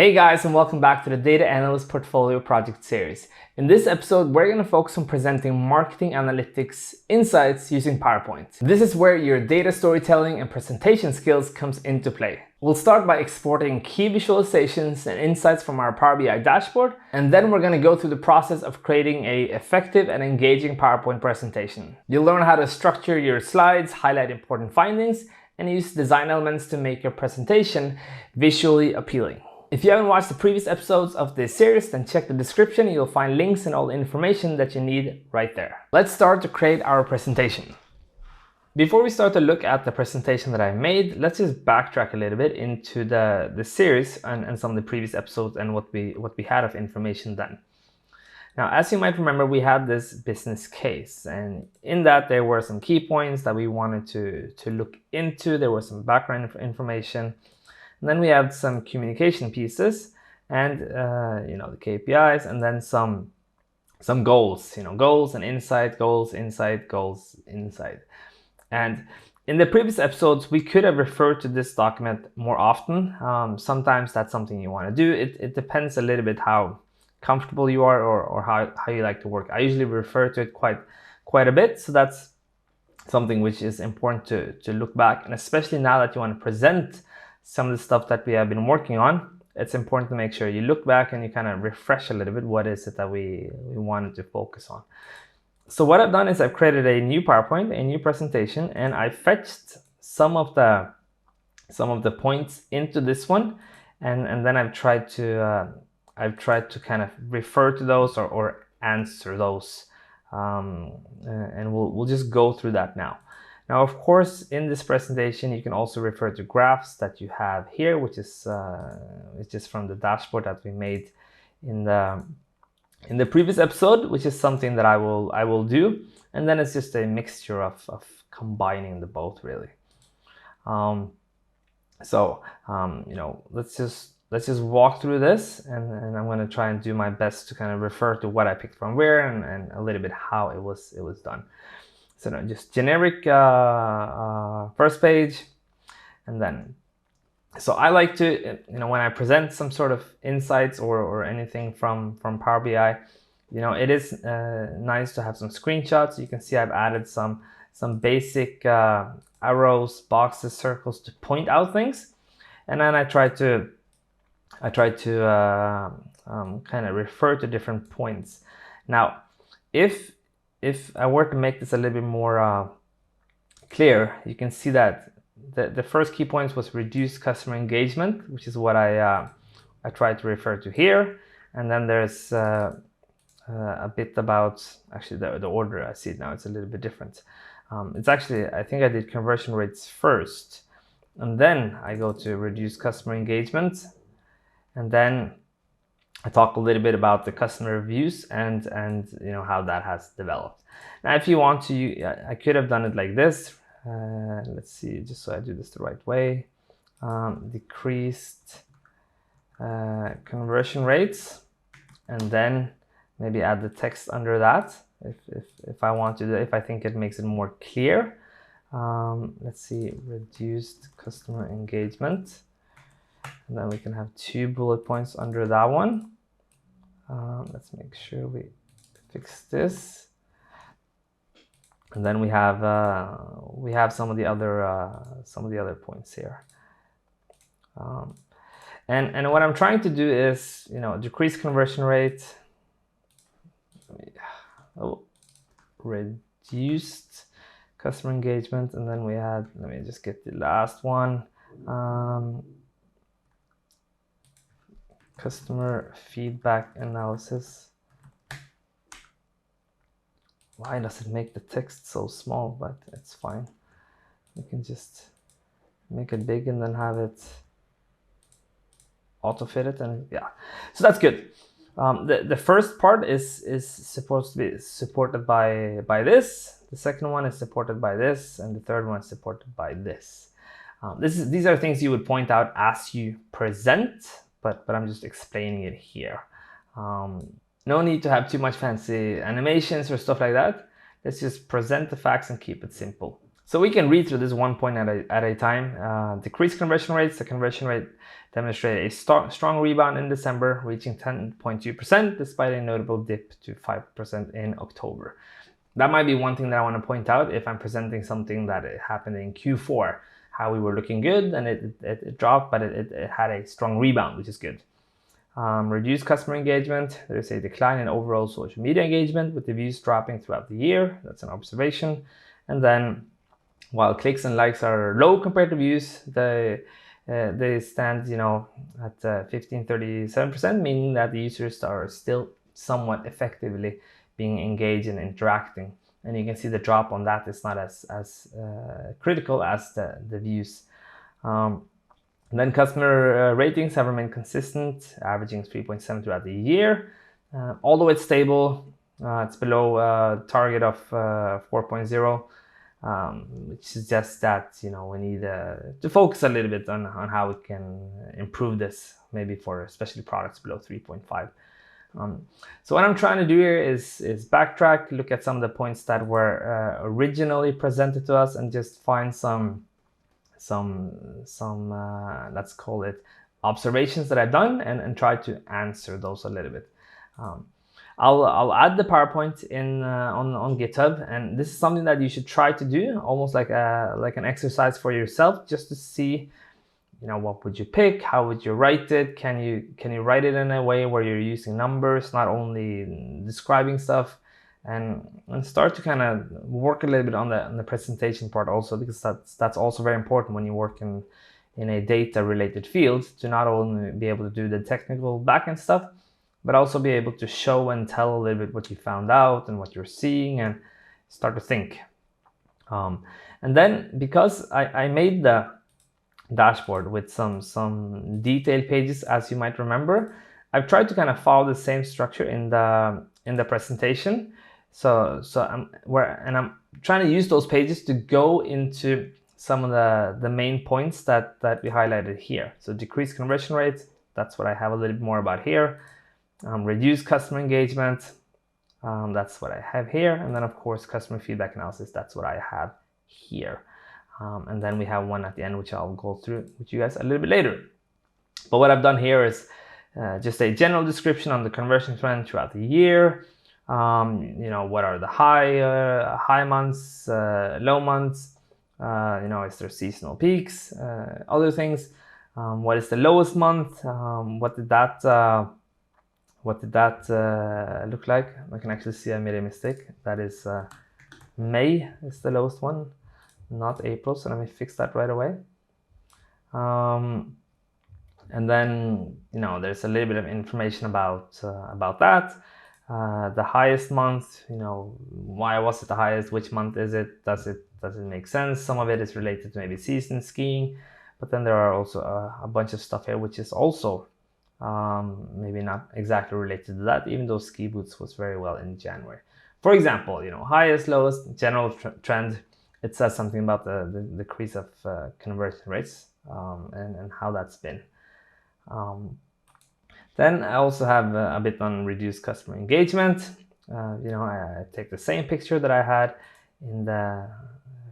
Hey guys, and welcome back to the Data Analyst Portfolio Project Series. In this episode, we're going to focus on presenting marketing analytics insights using PowerPoint. This is where your data storytelling and presentation skills comes into play. We'll start by exporting key visualizations and insights from our Power BI dashboard, and then we're going to go through the process of creating an effective and engaging PowerPoint presentation. You'll learn how to structure your slides, highlight important findings, and use design elements to make your presentation visually appealing. If you haven't watched the previous episodes of this series, then check the description. You'll find links and all the information that you need right there. Let's start to create our presentation. Before we start to look at the presentation that I made, let's just backtrack a little bit into the series and some of the previous episodes and what we had of information then. Now, as you might remember, we had this business case, and in that there were some key points that we wanted to look into. There was some background information. And then we have some communication pieces and the KPIs, and then some goals, goals and insight, goals, insight, goals, insight. And in the previous episodes, we could have referred to this document more often. Sometimes that's something you want to do. It depends a little bit how comfortable you are or how you like to work. I usually refer to it quite a bit. So that's something which is important to look back, and especially now that you want to present some of the stuff that we have been working on, it's important to make sure you look back and you kind of refresh a little bit what is it that we wanted to focus on. So what I've done is I've created a new PowerPoint, a new presentation, and I fetched some of the points into this one, and then I've tried to kind of refer to those or answer those, and we'll just go through that now. Now, of course, in this presentation, you can also refer to graphs that you have here, which is just from the dashboard that we made in the previous episode, which is something that I will do. And then it's just a mixture of combining the both, really. Let's just walk through this, and I'm going to try and do my best to kind of refer to what I picked from where and a little bit how it was done. So no, just generic first page, and then, so I like to, when I present some sort of insights or anything from Power BI, it is nice to have some screenshots. You can see I've added some basic arrows, boxes, circles to point out things, and then I try to kind of refer to different points. Now, if I were to make this a little bit more clear, you can see that the first key points was reduced customer engagement, which is what I tried to refer to here. And then there's a bit about, actually the order I see it now, it's a little bit different. It's actually, I think I did conversion rates first, and then I go to reduce customer engagement, and then I talk a little bit about the customer reviews and how that has developed. Now, if you want to, I could have done it like this. Let's see, just so I do this the right way. Decreased conversion rates, and then maybe add the text under that if I want to, if I think it makes it more clear. Let's see, reduced customer engagement. And then we can have 2 bullet points under that one. Let's make sure we fix this. And then we have some of the other points here. And what I'm trying to do is decrease conversion rate. Reduced customer engagement, and then we had, let me just get the last one. Customer feedback analysis. Why does it make the text so small? But it's fine. We can just make it big and then have it auto fit it, and yeah. So that's good. The first part is supposed to be supported by this. The second one is supported by this, and the third one is supported by this. These are things you would point out as you present. But I'm just explaining it here. No need to have too much fancy animations or stuff like that. Let's just present the facts and keep it simple. So we can read through this one point at a time. Decreased conversion rates. The conversion rate demonstrated a strong rebound in December, reaching 10.2% despite a notable dip to 5% in October. That might be one thing that I want to point out if I'm presenting something that happened in Q4, how we were looking good and it dropped, but it had a strong rebound, which is good. Reduced customer engagement. There's a decline in overall social media engagement with the views dropping throughout the year. That's an observation. And then while clicks and likes are low compared to views, they stand, at 15.37%, meaning that the users are still somewhat effectively being engaged and interacting. And you can see the drop on that is not as critical as the views. Then customer ratings have remained consistent, averaging 3.7 throughout the year. Although it's stable, it's below target of 4.0. Which suggests that we need to focus a little bit on how we can improve this, maybe for especially products below 3.5. So what I'm trying to do here is backtrack, look at some of the points that were originally presented to us, and just find some let's call it observations that I've done, and try to answer those a little bit. I'll add the PowerPoint in on GitHub, and this is something that you should try to do, almost like an exercise for yourself, just to see, what would you pick, how would you write it, can you write it in a way where you're using numbers, not only describing stuff, and start to kind of work a little bit on the presentation part also, because that's also very important when you work in a data related field, to not only be able to do the technical backend stuff, but also be able to show and tell a little bit what you found out and what you're seeing, and start to think. And then, because I made the dashboard with some detailed pages, as you might remember, I've tried to kind of follow the same structure in the presentation. So I'm trying to use those pages to go into some of the main points that we highlighted here. So decreased conversion rates, that's what I have a little bit more about here. Reduce customer engagement, that's what I have here. And then of course, customer feedback analysis, that's what I have here. And then we have one at the end, which I'll go through with you guys a little bit later. But what I've done here is just a general description on the conversion trend throughout the year. What are the high months, low months, is there seasonal peaks, other things. What is the lowest month? What did that look like? I can actually see I made a mistake. That is May is the lowest one, not April. So let me fix that right away. And then there's a little bit of information about that. The highest month, why was it the highest? Which month is it? Does it make sense? Some of it is related to maybe season skiing, but then there are also a bunch of stuff here which is also maybe not exactly related to that, even though ski boots was very well in January. For example, highest, lowest, general trend. It says something about the decrease of conversion rates and how that's been. Then I also have a bit on reduced customer engagement. I take the same picture that I had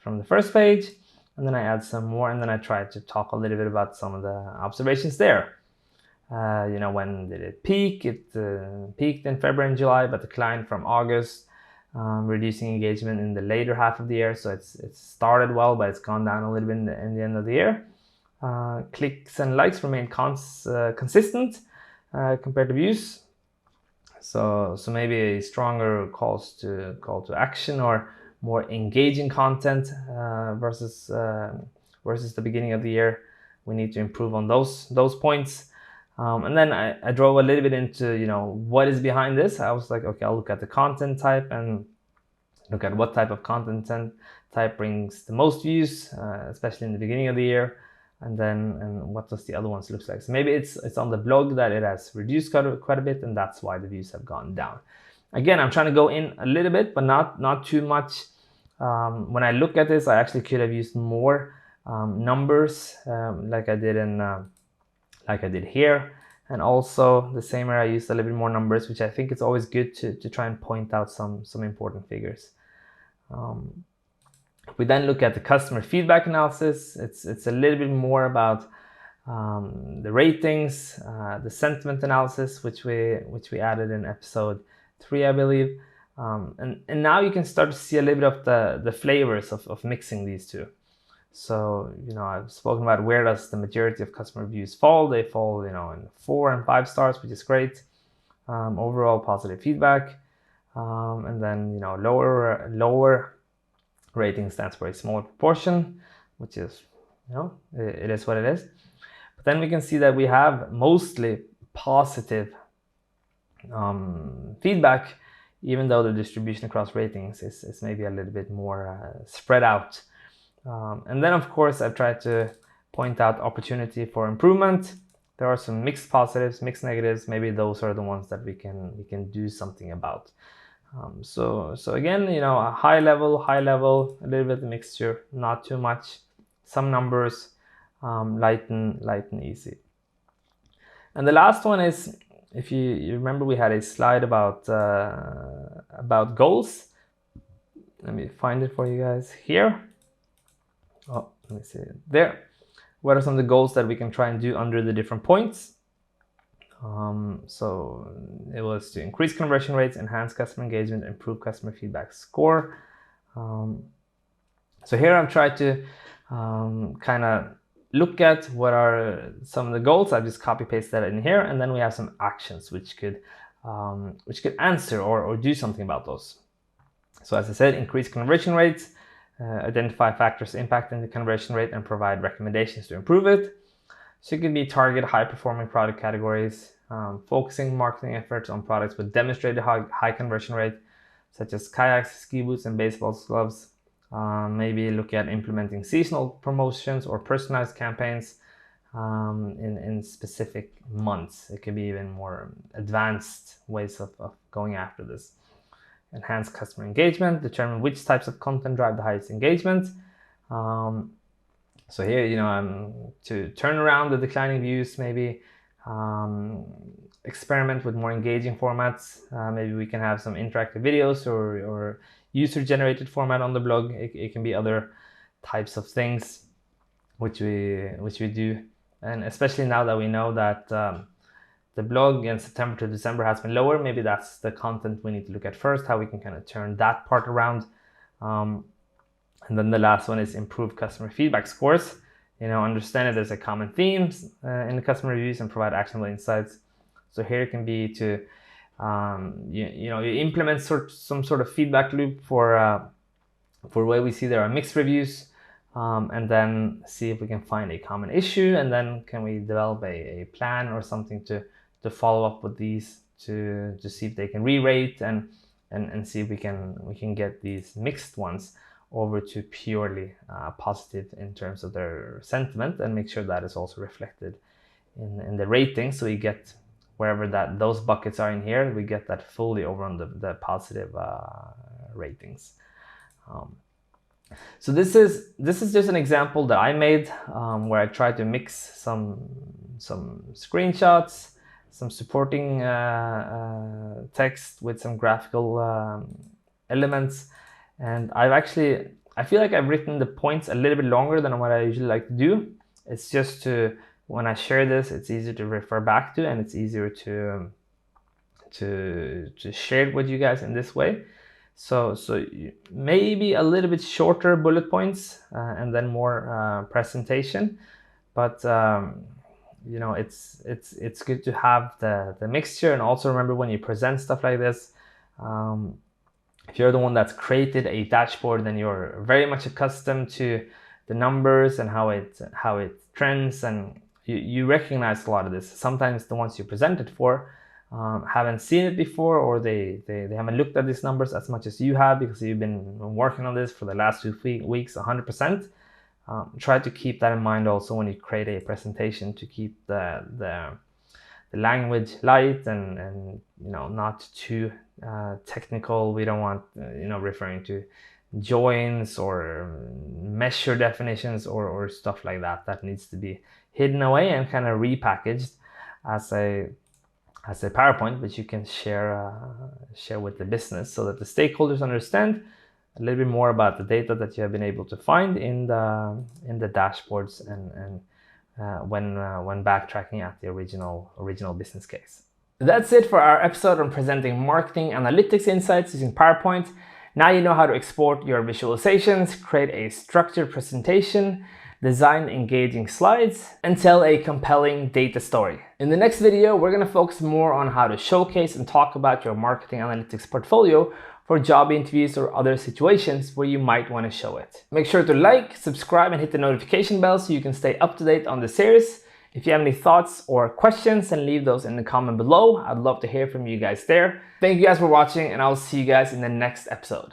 from the first page, and then I add some more, and then I try to talk a little bit about some of the observations there. When did it peak? It peaked in February and July, but declined from August, reducing engagement in the later half of the year. So it's started well, but it's gone down a little bit in the end of the year. Clicks and likes remain consistent compared to views. So maybe a stronger call to action or more engaging content versus the beginning of the year. We need to improve on those points. And then I drove a little bit into what is behind this. I was like, okay, I'll look at the content type and look at what type of content type brings the most views, especially in the beginning of the year. And what does the other ones look like? So maybe it's on the blog that it has reduced quite a bit, and that's why the views have gone down. Again, I'm trying to go in a little bit, but not too much. When I look at this, I actually could have used more numbers, like I did here, and also the same where I used a little bit more numbers, which I think it's always good to try and point out some important figures. We then look at the customer feedback analysis. It's a little bit more about the ratings, the sentiment analysis, which we added in episode 3, I believe. And now you can start to see a little bit of the flavors of mixing these two. So, I've spoken about where does the majority of customer reviews fall. They fall, in 4 and 5 stars, which is great. Overall positive feedback. And then, lower rating stands for a small proportion, which is, it is what it is. But then we can see that we have mostly positive feedback, even though the distribution across ratings is maybe a little bit more spread out. And then, of course, I've tried to point out opportunity for improvement. There are some mixed positives, mixed negatives. Maybe those are the ones that we can do something about. So again, a high level, a little bit of mixture, not too much. Some numbers, light and easy. And the last one is, if you remember, we had a slide about goals. Let me find it for you guys here. Oh, let me see it there. What are some of the goals that we can try and do under the different points? So it was to increase conversion rates, enhance customer engagement, improve customer feedback score. So here I've tried to kind of look at what are some of the goals. I just copy paste that in here, and then we have some actions which could answer or do something about those. So as I said, increase conversion rates, identify factors impacting the conversion rate, and provide recommendations to improve it. So it could be target high-performing product categories, focusing marketing efforts on products with demonstrated high conversion rate, such as kayaks, ski boots, and baseball gloves. Maybe look at implementing seasonal promotions or personalized campaigns in specific months. It could be even more advanced ways of going after this. Enhance customer engagement, determine which types of content drive the highest engagement. So here, to turn around the declining views, maybe experiment with more engaging formats. Maybe we can have some interactive videos or user-generated format on the blog. It can be other types of things which we do. And especially now that we know that the blog in September to December has been lower, maybe that's the content we need to look at first, how we can kind of turn that part around. And then the last one is improve customer feedback scores. Understand that there's a common themes in the customer reviews and provide actionable insights. So here it can be to, you implement some sort of feedback loop for where we see there are mixed reviews, and then see if we can find a common issue, and then can we develop a plan or something to follow up with these to see if they can re-rate and see if we can get these mixed ones over to purely positive in terms of their sentiment, and make sure that is also reflected in the rating. So we get wherever those buckets are in here, we get that fully over on the positive ratings. So this is just an example that I made where I tried to mix some screenshots, some supporting text with some graphical elements. And I feel like I've written the points a little bit longer than what I usually like to do. It's just when I share this, it's easier to refer back to, and it's easier to share it with you guys in this way. So maybe a little bit shorter bullet points and then more presentation. But it's good to have the mixture. And also remember, when you present stuff like this, if you're the one that's created a dashboard, then you're very much accustomed to the numbers and how it trends, and you recognize a lot of this. Sometimes the ones you presented for haven't seen it before, or they haven't looked at these numbers as much as you have, because you've been working on this for the last 2 weeks 100%. Try to keep that in mind also when you create a presentation, to keep the language light and not too technical. We don't want referring to joins or measure definitions or stuff like that. That needs to be hidden away and kind of repackaged as a PowerPoint, which you can share with the business, so that the stakeholders understand a little bit more about the data that you have been able to find in the dashboards and when backtracking at the original business case. That's it for our episode on presenting marketing analytics insights using PowerPoint. Now you know how to export your visualizations, create a structured presentation, design engaging slides, and tell a compelling data story. In the next video, we're going to focus more on how to showcase and talk about your marketing analytics portfolio for job interviews or other situations where you might want to show it. Make sure to like, subscribe, and hit the notification bell so you can stay up to date on the series. If you have any thoughts or questions, then leave those in the comment below. I'd love to hear from you guys there. Thank you guys for watching, and I'll see you guys in the next episode.